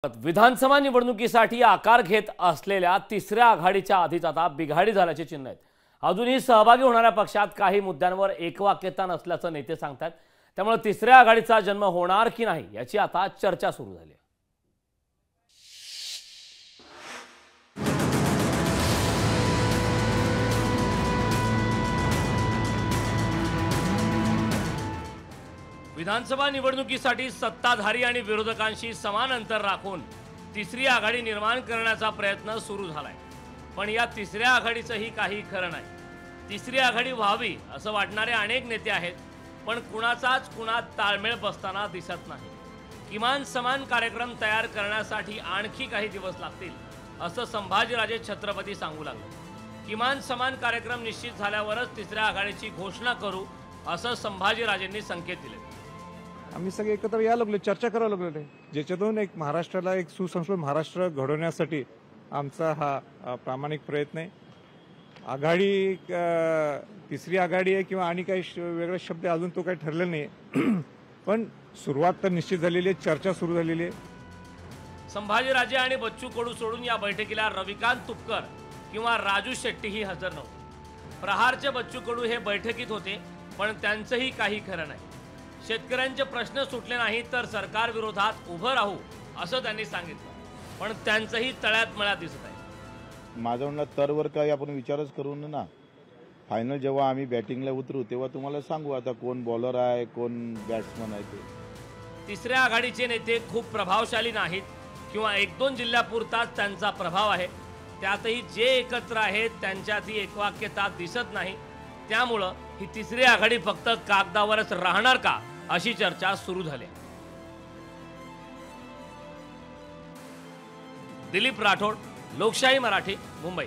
विधानसभा निवडणुकीसाठी आकार घेत असलेल्या तिसऱ्या आघाडीच्या आधीच आता बिघाडी झाल्याचे चिन्ह आहेत। अजूनही सहभागी होणाऱ्या पक्षात काही मुद्द्यांवर एकवाक्यता नसल्याचं नेते सांगतात। त्यामुळे तिसऱ्या आघाडीचा जन्म होणार की नाही याची आता चर्चा सुरू झाली आहे। विधानसभा निवडणुकीसाठी सत्ताधारी आणि विरोधकांशी समान अंतर राखून तिसरी आघाडी निर्माण करण्याचा प्रयत्न सुरू झालाय। पण या तिसऱ्या आघाडीचंही काही खरं नाही। तिसरी आघाडी व्हावी असं वाटणारे अनेक नेते आहेत, पण कुणाचाच कुणात ताळमेळ बसताना दिसत नाही। किमान समान कार्यक्रम तयार करण्यासाठी आणखी काही दिवस लागतील असं संभाजीराजे छत्रपती सांगू लागले। किमान समान कार्यक्रम निश्चित झाल्यावरच तिसऱ्या आघाडीची घोषणा करू असं संभाजीराजेंनी संकेत दिले। आम्ही सगळे एकत्र यायला लागलो, चर्चा करायला लागलो, ज्याच्यातून एक महाराष्ट्राला एक सुसंस्कृत महाराष्ट्र घडवण्यासाठी आमचा हा प्रामाणिक प्रयत्न आहे। आघाडी तिसरी आघाडी आहे किंवा आणि काही वेगळे शब्द अजून तो काही ठरलेला नाही, पण सुरुवात तर निश्चित झालेली आहे, चर्चा सुरू झालेली आहे। संभाजीराजे आणि बच्चू कडू सोडून या बैठकीला रविकांत तुपकर किंवा राजू शेट्टीही हजर नव्हते। प्रहारचे बच्चू कडू हे बैठकीत होते, पण त्यांचंही काही खरं नाही। शेतकऱ्यांचे प्रश्न सुटले नाही तर सरकार विरोधात उभं राहू असं त्यांनी सांगितलं, पण त्यांचंही तळ्यात मळ्यात दिसत आहे। माझं म्हणणं तरवर काही आपण विचारच करू ना। फायनल जेव्हा आम्ही बॅटिंगला उतरू तेव्हा तुम्हाला सांगू आता कोण बॉलर आहे कोण बॅट्समन आहे ते। तिसऱ्या आघाडीचे नेते खूप प्रभावशाली नाहीत किंवा एक दोन जिल्ह्यापुरताच त्यांचा प्रभाव आहे। त्यातही जे एकत्र आहेत त्यांच्यात ही एकवाक्यता दिसत नाही। त्यामुळं ही तिसरी आघाडी फक्त कागदावरच राहणार का अशी चर्चा सुरू झाली। दिलीप राठोड, लोकशाही मराठी, मुंबई।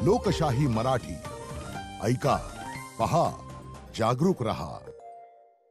लोकशाही मराठी ऐका, पहा, जागरूक रहा।